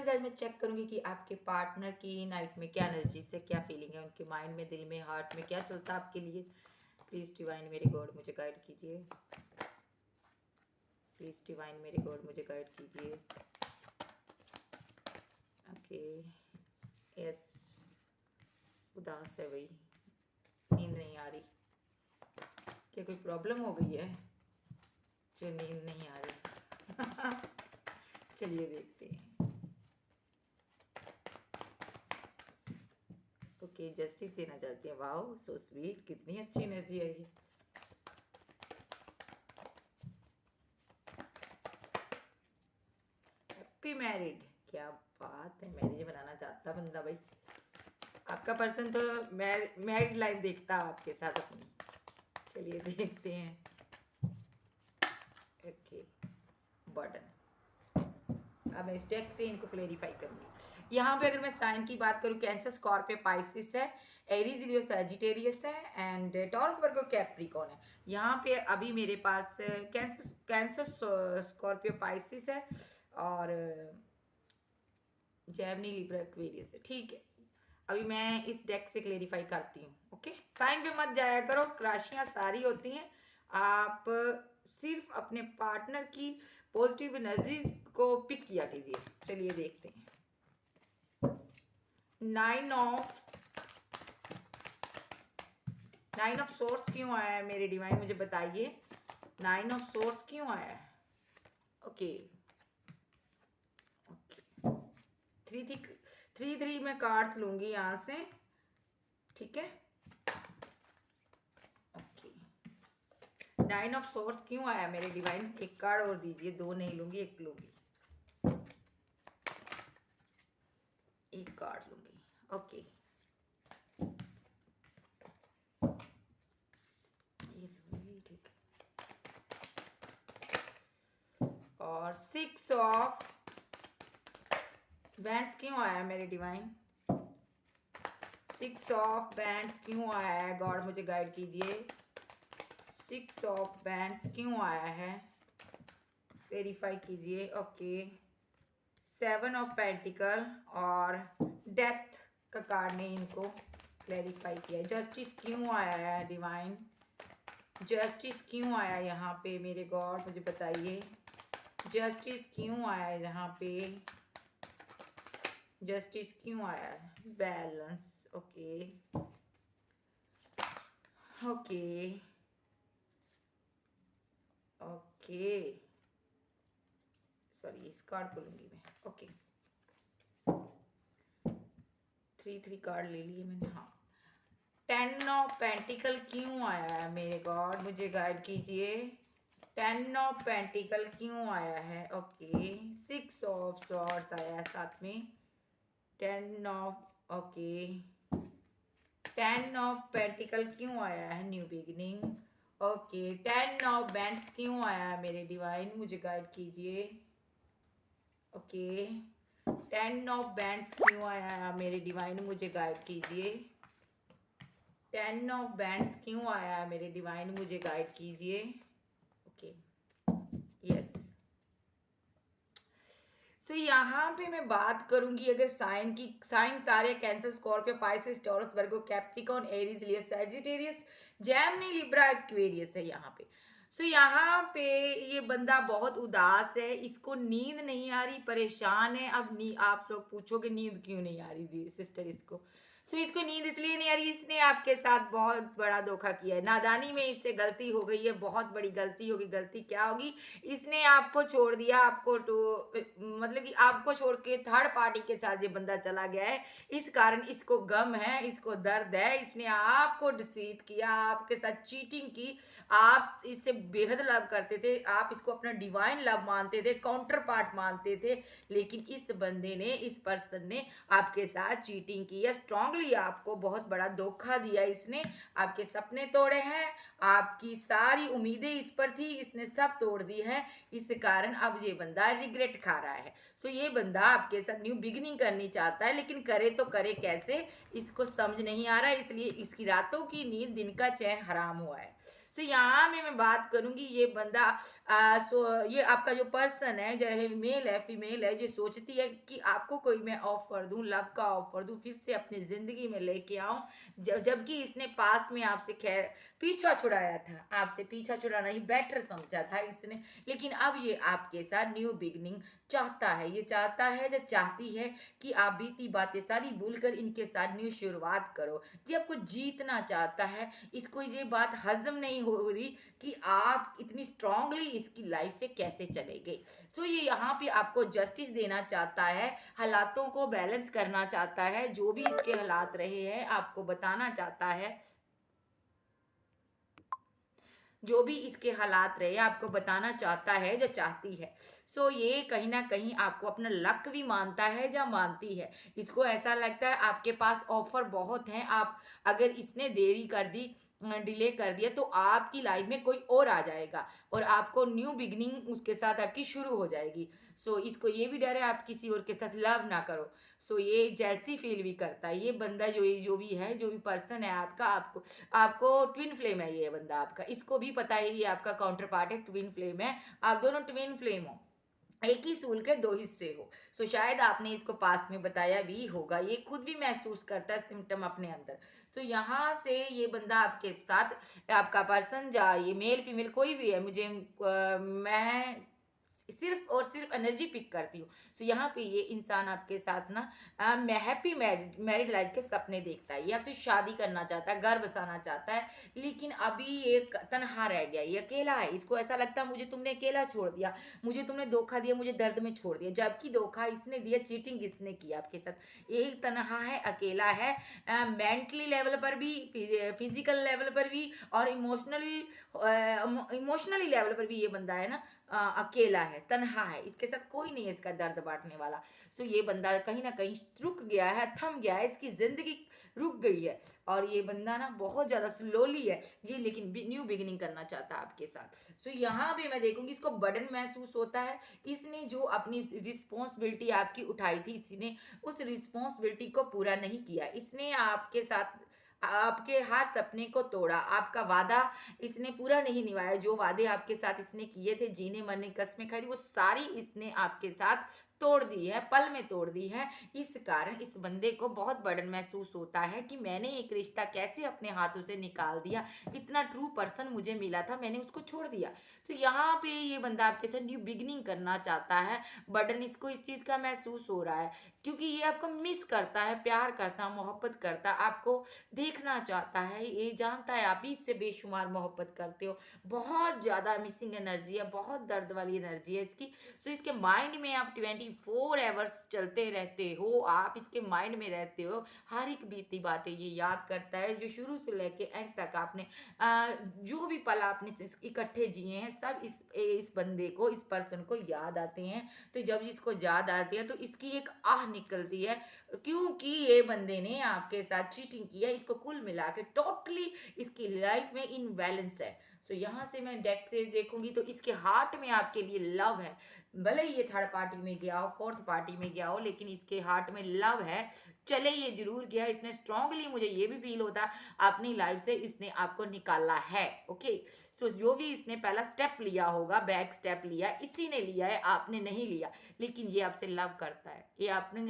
Guys आज मैं check करूंगी कि आपके पार्टनर की नाइट में क्या एनर्जी से क्या फीलिंग है, उनके माइंड में, दिल में, हार्ट में क्या चलता है आपके लिए। प्लीज डिवाइन मेरे गॉड मुझे गाइड कीजिए। प्लीज डिवाइन मेरे गॉड मुझे गाइड कीजिए। ओके यस, उदास है भाई, नींद नहीं आ रही। क्या कोई प्रॉब्लम हो गई है जो नींद नहीं आ रही? चलिए देखते हैं। ओके जस्टिस देना चाहती है। वाओ सो स्वीट, कितनी अच्छी एनर्जी है ये। हैप्पी मैरिड, क्या बात है, मैरिज बनाना चाहता बंदा भाई। आपका पर्सन तो मैरिड लाइफ देखता आपके साथ अपनी। चलिए देखते हैं। ओके बटन, अब मैं इस डेक से इनको क्लेरिफाई करूंगी। यहाँ पे अगर मैं साइन की बात करूँ, कैंसर, स्कॉर्पियो, पाइसिस है, एरीज, लियो, सैजिटेरियस है एंड टॉरस, वर्गो, कैप्रिकॉर्न है। यहाँ पे अभी मेरे पास कैंसर, स्कॉर्पियो, पाइसिस है और जेमिनी, लिब्रा, एक्वेरियस है। ठीक है, अभी मैं इस डेक से क्लेरिफाई करती हूँ। ओके साइन पे मत जाया करो, राशियाँ सारी होती हैं। आप सिर्फ अपने पार्टनर की पॉजिटिव एनर्जी को पिक किया कीजिए। चलिए देखते हैं। 9 ऑफ सोर्स क्यों आया है मेरे डिवाइन, मुझे बताइए। 9 ऑफ सोर्स क्यों आया है? ओके ओके, 3 मैं कार्ड्स लूंगी यहाँ से, ठीक है। ओके 9 ऑफ सोर्स क्यों आया मेरे डिवाइन, एक कार्ड और दीजिए। 2 नहीं लूंगी, 1 लूंगी, 1 कार्ड लूंगी। ओके ये लूंगी, ठीक है। और 6 ऑफ बैंड्स क्यों आया मेरे डिवाइन, 6 ऑफ बैंड्स क्यों आया है गॉड, मुझे गाइड कीजिए। 6 ऑफ बैंड्स क्यों आया है, वेरीफाई कीजिए। ओके 7 ऑफ पेंटिकल और डेथ का कार्ड ने इनको क्लैरिफाई किया। जस्टिस क्यों आया है डिवाइन, जस्टिस क्यों आया यहाँ पे मेरे गॉड, मुझे बताइए। जस्टिस क्यों आया यहाँ पे, जस्टिस क्यों आया, balance. Okay okay okay, sorry इस कार्ड को लूंगी मैं। ओके 3 कार्ड ले लिए मैंने। हाँ 10 ऑफ पेंटिकल क्यों आया है मेरे गॉड, मुझे गाइड कीजिए। 10 ऑफ पेंटिकल क्यों आया है। ओके 6 ऑफ सॉर्ड्स आया है साथ में। 10 ऑफ, ओके 10 ऑफ पेंटिकल क्यों आया है, new beginning. Okay 10 of bands क्यों आया है मेरे डिवाइन, मुझे गाइड कीजिए। ओके 10 ऑफ बैंड्स क्यों आया है मेरे डिवाइन, मुझे गाइड कीजिए। 10 ऑफ बैंड्स क्यों आया है मेरे डिवाइन, मुझे गाइड कीजिए। ओके यस, सो यहाँ पे मैं बात करूंगी अगर साइन की, साइन सारे कैंसर, स्कॉर्पियो, पाइसेस, टॉरस, वर्गो, कैप्रिकॉर्न, एरीज, लियो, सैजिटेरियस, जेमिनी, लिब्रा, एक्वेरियस है यहाँ पे। सो यहाँ पे ये बंदा बहुत उदास है, इसको नींद नहीं आ रही, परेशान है। अब आप लोग पूछोगे नींद क्यों नहीं आ रही दी सिस्टर इसको। सो इसको नींद इसलिए नहीं आ रही, इसने आपके साथ बहुत बड़ा धोखा किया है, नादानी में इससे गलती हो गई है, बहुत बड़ी गलती होगी। गलती क्या होगी, इसने आपको छोड़ दिया, आपको तो मतलब कि आपको छोड़ के थर्ड पार्टी के साथ ये बंदा चला गया है। इस कारण इसको गम है, इसको दर्द है, इसने आपको डिसीट किया, आपके साथ चीटिंग की। आप इससे बेहद लव करते थे, आप इसको अपना डिवाइन लव मानते थे, काउंटर पार्ट मानते थे, लेकिन इस बंदे ने, इस पर्सन ने आपके साथ चीटिंग की है, स्ट्रांगली आपको बहुत बड़ा धोखा दिया। इसने आपके सपने तोड़े हैं, आपकी सारी उम्मीदें इस पर थी, इसने सब तोड़ दी है। इस कारण अब ये बंदा रिग्रेट खा रहा है। सो ये बंदा आपके साथ न्यू बिगिनिंग करनी चाहता है, लेकिन करे तो करे कैसे, इसको समझ नहीं आ रहा है, इसलिए इसकी रातों की नींद, दिन का चैन हराम हुआ है। सो यहाँ में मैं बात करूंगी ये बंदा ये आपका जो पर्सन है, चाहे मेल है फीमेल है, जो सोचती है कि आपको कोई मैं ऑफर दूं, लव का ऑफर दूं, फिर से अपनी जिंदगी में लेके आऊं, जबकि इसने पास्ट में आपसे खैर पीछा छुड़ाया था, आपसे पीछा छुड़ाना ही बेटर समझा था इसने, लेकिन अब ये आपके साथ न्यू बिगनिंग चाहता है, ये चाहता है या चाहती है कि आप बीती बातें सारी भूलकर इनके साथ न्यू शुरुआत करो। ये आपको जीतना चाहता है, इसको ये बात हजम नहीं हो रही कि आप इतनी स्ट्रांगली इसकी लाइफ से कैसे चले गए। सो ये यहाँ पे आपको जस्टिस देना चाहता है, हालातों को बैलेंस करना चाहता है, जो भी इसके हालात रहे हैं आपको बताना चाहता है, जो भी इसके हालात रहे आपको बताना चाहता है या चाहती है। सो ये कहीं ना कहीं आपको अपना लक भी मानता है या मानती है, इसको ऐसा लगता है आपके पास ऑफर बहुत हैं, आप अगर इसने देरी कर दी, डिले कर दिया, तो आपकी लाइफ में कोई और आ जाएगा और आपको न्यू बिगनिंग उसके साथ आपकी शुरू हो जाएगी। सो इसको ये भी डर है आप किसी और के साथ लव ना करो। सो ये जेलसी फील भी करता है ये बंदा, जो भी है, जो भी पर्सन है आपका, आपको आपको ट्विन फ्लेम है ये बंदा आपका, इसको भी पता है ये आपका काउंटर पार्ट है, ट्विन फ्लेम है, आप दोनों ट्विन फ्लेम हो, एक ही सूल के दो हिस्से हो। सो शायद आपने इसको पास्ट में बताया भी होगा, ये खुद भी महसूस करता है सिम्टम अपने अंदर। तो यहाँ से ये बंदा आपके साथ, आपका पर्सन, या ये मेल फीमेल कोई भी है, मैं सिर्फ और सिर्फ एनर्जी पिक करती हूँ। सो यहाँ पे ये इंसान आपके साथ ना मैं हैप्पी मैरिड लाइफ के सपने देखता है, ये आपसे शादी करना चाहता है, घर बसाना चाहता है, लेकिन अभी ये तनहा रह गया, ये अकेला है, इसको ऐसा लगता है मुझे तुमने अकेला छोड़ दिया, मुझे तुमने धोखा दिया, मुझे दर्द में छोड़ दिया, जबकि धोखा इसने दिया, चीटिंग इसने किया आपके साथ, ये तनहा है, अकेला है, मेंटली लेवल पर भी, फिजिकल लेवल पर भी, और इमोशनली लेवल पर भी ये बंदा है ना, अकेला है, तन्हा है, इसके साथ कोई नहीं है इसका दर्द बांटने वाला। सो ये बंदा कहीं ना कहीं रुक गया है, थम गया है, इसकी जिंदगी रुक गई है, और ये बंदा ना बहुत ज्यादा स्लोली है जी, लेकिन न्यू बिगिनिंग करना चाहता है आपके साथ। सो यहाँ भी मैं देखूंगी इसको बर्डन महसूस होता है, इसने जो अपनी रिस्पॉन्सिबिलिटी आपकी उठाई थी, इसने उस रिस्पॉन्सिबिलिटी को पूरा नहीं किया, इसने आपके साथ आपके हर सपने को तोड़ा, आपका वादा इसने पूरा नहीं निभाया, जो वादे आपके साथ इसने किए थे, जीने मरने की कस्में खाई थी, वो सारी इसने आपके साथ तोड़ दी है, पल में तोड़ दी है। इस कारण इस बंदे को बहुत बर्डन महसूस होता है कि मैंने एक रिश्ता कैसे अपने हाथों से निकाल दिया, इतना ट्रू पर्सन मुझे मिला था, मैंने उसको छोड़ दिया। तो यहाँ पे ये बंदा आपके साथ न्यू बिगिनिंग करना चाहता है, बर्डन इसको इस चीज़ का महसूस हो रहा है, क्योंकि ये आपको मिस करता है, प्यार करता है, मोहब्बत करता है, आपको देखना चाहता है, ये जानता है आप ही इससे बेशुमार मोहब्बत करते हो, बहुत ज़्यादा मिसिंग एनर्जी है, बहुत दर्द वाली एनर्जी है इसकी। सो इसके माइंड में आप 24 आवर्स चलते रहते हो, आप इसके माइंड में रहते हो, हर एक बीती बातें ये याद करता है, जो शुरू से लेके एंड तक आपने जो भी पल आपने इकट्ठे जिए हैं, सब इस बंदे को, इस पर्सन को याद आते हैं। तो जब इसको याद आती है तो इसकी एक आह निकलती है, क्योंकि ये बंदे ने आपके साथ चीटिंग किया, इसको कुल मिला के टोटली इसकी लाइफ में इनबैलेंस है। सो यहाँ से मैं देखूंगी तो इसके हार्ट में आपके लिए लव है, भले ही ये थर्ड पार्टी में गया हो, फोर्थ पार्टी में गया हो, लेकिन इसके हार्ट में लव है, चले ये जरूर गया, इसने स्ट्रांगली, मुझे ये भी फील होता अपनी लाइफ से इसने आपको निकाला है। ओके, सो जो भी इसने पहला स्टेप लिया होगा, बैक स्टेप लिया, इसी ने लिया है, आपने नहीं लिया, लेकिन ये आपसे लव करता है, ये आपने,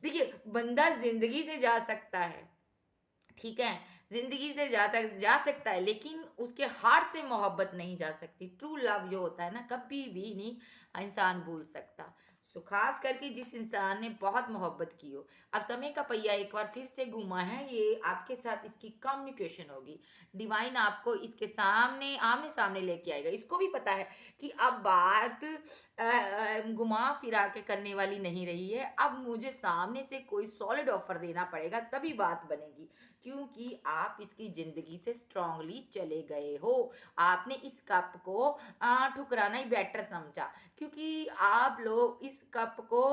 देखिए बंदा जिंदगी से जा सकता है, ठीक है, जिंदगी से जा सकता है, लेकिन उसके हार्ट से मोहब्बत नहीं जा सकती। ट्रू लव जो होता है ना, कभी भी नहीं इंसान भूल सकता। सो खास करके जिस इंसान ने बहुत मोहब्बत की हो, अब समय का पहिया एक बार फिर से घूमा है, ये आपके साथ इसकी कम्युनिकेशन होगी, डिवाइन आपको इसके सामने आमने सामने लेके आएगा, इसको भी पता है कि अब बात घुमा फिरा के करने वाली नहीं रही है, अब मुझे सामने से कोई सॉलिड ऑफर देना पड़ेगा तभी बात बनेगी, क्योंकि आप इसकी जिंदगी से स्ट्रांगली चले गए हो, आपने इस कप को ठुकराना ही बेटर समझा, क्योंकि आप लोग इस कप को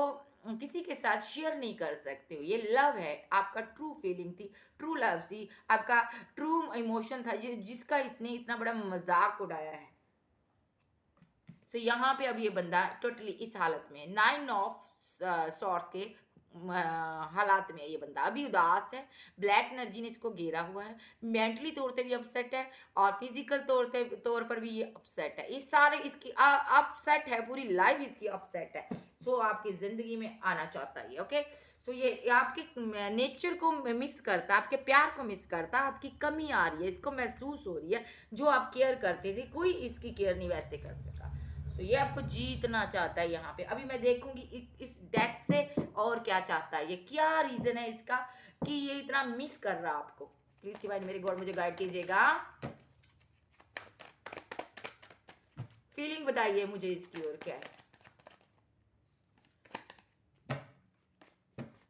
किसी के साथ शेयर नहीं कर सकते हो, ये लव है, आपका ट्रू फीलिंग थी, ट्रू लव थी, आपका ट्रू इमोशन था, जिसका इसने इतना बड़ा मजाक उड़ाया है। तो यहाँ पे अब ये बंदा टोटली इस हालत में 9 ऑफ सॉर्ट्स के हालात में है ये बंदा, अभी उदास है, ब्लैक एनर्जी ने इसको घेरा हुआ है, मेंटली तौर पे भी अपसेट है और फिजिकल तौर पर भी ये अपसेट है। इस सारे इसकी अपसेट है, पूरी लाइफ इसकी अपसेट है। सो आपकी जिंदगी में आना चाहता है, ओके। सो ये आपके नेचर को मिस करता, आपके प्यार को मिस करता, आपकी कमी आ रही है, इसको महसूस हो रही है। जो आप केयर करते थे, कोई इसकी केयर नहीं वैसे कर सका। तो ये आपको जीतना चाहता है यहाँ पे। अभी मैं देखूंगी इस डेक से और क्या चाहता है, ये क्या रीजन है इसका कि ये इतना मिस कर रहा है आपको। प्लीज डिवाइन मेरे गॉड मुझे गाइड कीजिएगा, फीलिंग बताइए मुझे इसकी और क्या है।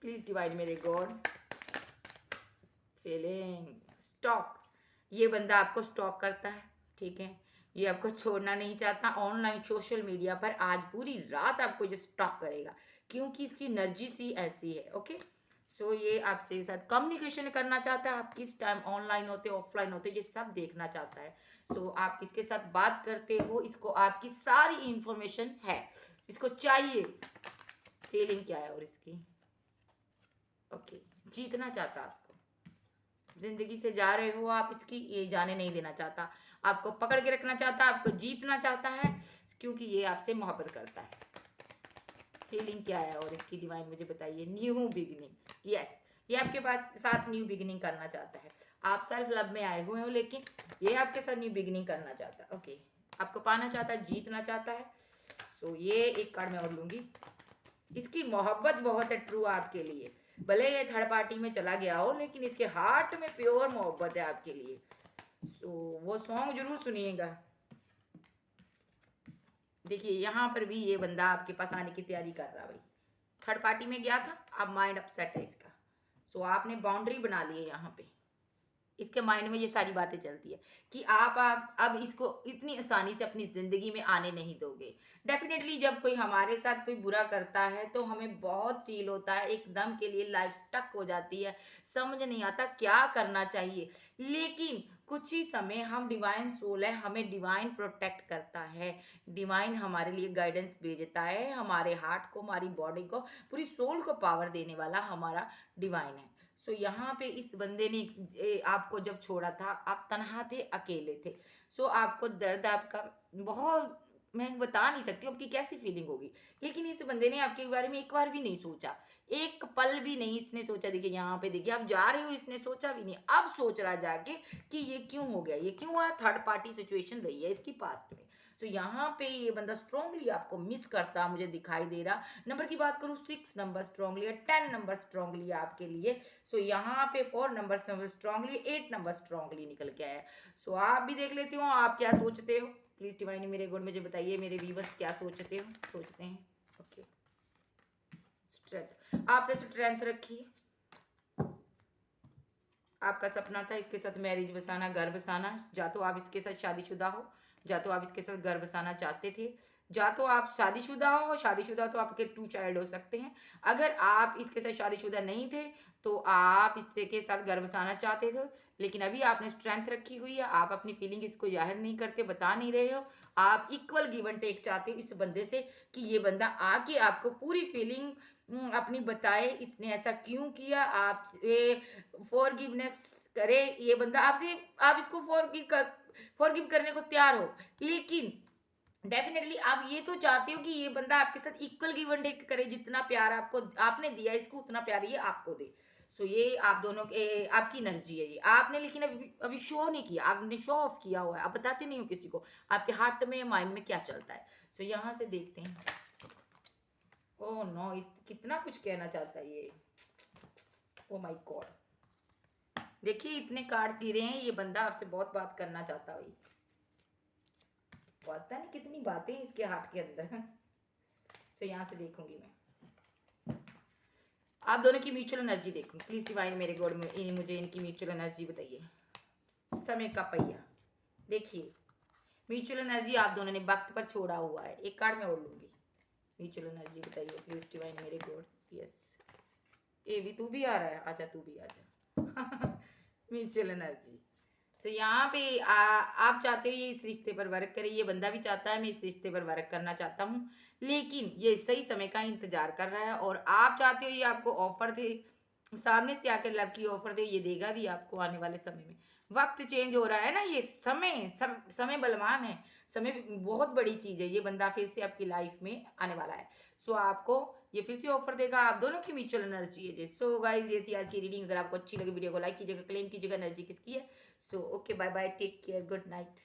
प्लीज डिवाइन मेरे गॉड, फीलिंग स्टॉक, ये बंदा आपको स्टॉक करता है, ठीक है। ये आपको छोड़ना नहीं चाहता, ऑनलाइन सोशल मीडिया पर आज पूरी रात आपको ये स्टॉक करेगा क्योंकि इसकी एनर्जी सी ऐसी है, ओके। सो ये आपसे साथ कम्युनिकेशन करना चाहता है, आप किस टाइम ऑनलाइन होते ऑफलाइन होते ये सब देखना चाहता है। सो आप किसके साथ बात करते हो, इसको आपकी सारी इंफॉर्मेशन है, इसको चाहिए। फीलिंग क्या है और इसकी, ओके। जीतना चाहता आपको, जिंदगी से जा रहे हो आप इसकी, ये जाने नहीं देना चाहता, आपको पकड़ के रखना चाहता है, आपको जीतना चाहता है क्योंकि ये आपसे मोहब्बत करता है। फीलिंग क्या है और इसकी डिवाइन मुझे बताइए। न्यू बिगिनिंग, यस, ये आपके पास साथ न्यू बिगिनिंग करना चाहता है। आप सेल्फ लव में आए हुए हो लेकिन ये आपके साथ न्यू बिगिनिंग करना चाहता है, ओके। आपको पाना चाहता है, जीतना चाहता है। सो ये एक कार्ड मैं और लूंगी। इसकी मोहब्बत बहुत है ट्रू आपके लिए, भले ये थर्ड पार्टी में चला गया हो लेकिन इसके हार्ट में प्योर मोहब्बत है आपके लिए। सो वो सॉन्ग जरूर सुनिएगा। देखिए यहाँ पर भी ये बंदा आपके पास आने की तैयारी कर रहा है भाई, थर्ड पार्टी में गया था, अब माइंड अपसेट है इसका। सो आपने बाउंड्री बना ली है यहाँ पे, इसके माइंड में ये सारी बातें चलती है कि आप अब इसको इतनी आसानी से अपनी ज़िंदगी में आने नहीं दोगे। डेफिनेटली जब कोई हमारे साथ कोई बुरा करता है तो हमें बहुत फील होता है, एकदम के लिए लाइफ स्टक हो जाती है, समझ नहीं आता क्या करना चाहिए। लेकिन कुछ ही समय हम डिवाइन सोल है, हमें डिवाइन प्रोटेक्ट करता है, डिवाइन हमारे लिए गाइडेंस भेजता है, हमारे हार्ट को, हमारी बॉडी को, पूरी सोल को पावर देने वाला हमारा डिवाइन है। सो यहाँ पे इस बंदे ने आपको जब छोड़ा था, आप तनहा थे, अकेले थे। सो आपको दर्द आपका बहुत, मैं बता नहीं सकती आपकी कैसी फीलिंग होगी, लेकिन इस बंदे ने आपके बारे में एक बार भी नहीं सोचा, एक पल भी नहीं इसने सोचा। देखिए यहाँ पे, देखिए आप जा रहे हो, इसने सोचा भी नहीं, अब सोच रहा जाके कि ये क्यों हो गया, ये क्यों हुआ। थर्ड पार्टी सिचुएशन रही है इसकी पास्ट में। तो यहाँ पे ये बंदा स्ट्रांगली आपको मिस करता मुझे दिखाई दे रहा। नंबर की बात करूँ, 6 नंबर स्ट्रांगली है, 10 नंबर स्ट्रांगली है आपके लिए। सो यहाँ पे 4 नंबर स्ट्रांगली, 8 नंबर स्ट्रांगली निकल के आया। सो आप भी देख लेते हो आप क्या सोचते हो। प्लीज डिवाइन मेरे गुण मुझे बताइए, मेरे व्यूवर्स क्या सोचते हैं, ओके। स्ट्रेंथ, आपने स्ट्रेंथ रखी है, आपका सपना था इसके साथ मैरिज बसाना, घर बसाना, या तो आप इसके साथ शादीशुदा हो, या तो आप इसके साथ घर बसाना चाहते थे, या तो आप शादीशुदा हो, शादीशुदा तो आपके 2 चाइल्ड हो सकते हैं। अगर आप इसके साथ शादीशुदा नहीं थे तो आप इससे के साथ घर बसाना चाहते थे, लेकिन अभी आपने स्ट्रेंथ रखी हुई है, आप अपनी फीलिंग इसको जाहिर नहीं करते, बता नहीं रहे हो। आप इक्वल गिव एंड टेक चाहते हो इस बंदे से कि ये बंदा आके आपको पूरी फीलिंग अपनी बताए, इसने ऐसा क्यों किया, आप फॉरगिवनेस करे ये बंदा आपसे, आप इसको फॉरगिव करने को तैयार हो, लेकिन डेफिनेटली आप ये तो चाहते हो कि ये बंदा आपके साथ इक्वल गिव एंड टेक करे, जितना प्यार आपको आपने दिया इसको उतना प्यार ये आपको दे। सो ये आप दोनों के आपकी एनर्जी है ये आपने, लेकिन अभी अभी शो नहीं किया, आपने शो ऑफ किया हुआ है, आप बताते नहीं हो किसी को आपके हार्ट में माइंड में क्या चलता है। सो यहाँ से देखते हैं। ओह नो, कितना कुछ कहना चाहता है ये, ओ माय गॉड। देखिए इतने कार्ड गिरे हैं, ये बंदा आपसे बहुत बात करना चाहता भाई, पता नहीं कितनी बातें इसके हाथ के अंदर। सो यहाँ से देखूंगी मैं, आप दोनों की म्यूचुअल एनर्जी देखूंगी। प्लीज डिवाइन मेरे गॉड में मुझे इनकी म्यूचुअल एनर्जी बताइए। समय का पहिया, देखिए म्यूचुअल एनर्जी आप दोनों ने वक्त पर छोड़ा हुआ है। एक कार्ड मैं और लूंगी, म्यूचुअल एनर्जी बताइए प्लीज डिवाइन मेरे गॉड। यस, ये भी तू भी आ रहा है, आजा तू भी आजा। म्यूचुअल एनर्जी, तो यहाँ पे आप चाहते हो ये इस रिश्ते पर वर्क करे, ये बंदा भी चाहता है मैं इस रिश्ते पर वर्क करना चाहता हूँ, लेकिन ये सही समय का इंतजार कर रहा है और आप चाहते हो ये आपको ऑफर दे, सामने से आकर लव की ऑफर दे, ये देगा भी आपको आने वाले समय में। वक्त चेंज हो रहा है ना, ये समय बलवान है, समय बहुत बड़ी चीज है, ये बंदा फिर से आपकी लाइफ में आने वाला है। सो आपको ये फिर से ऑफर देगा, आप दोनों की म्यूचुअल एनर्जी है। सो गाइज ये थी आज की रीडिंग, अगर आपको अच्छी लगी वीडियो को लाइक कीजिएगा, क्लेम कीजिएगा एनर्जी किसकी है। So okay, bye bye, take care, good night.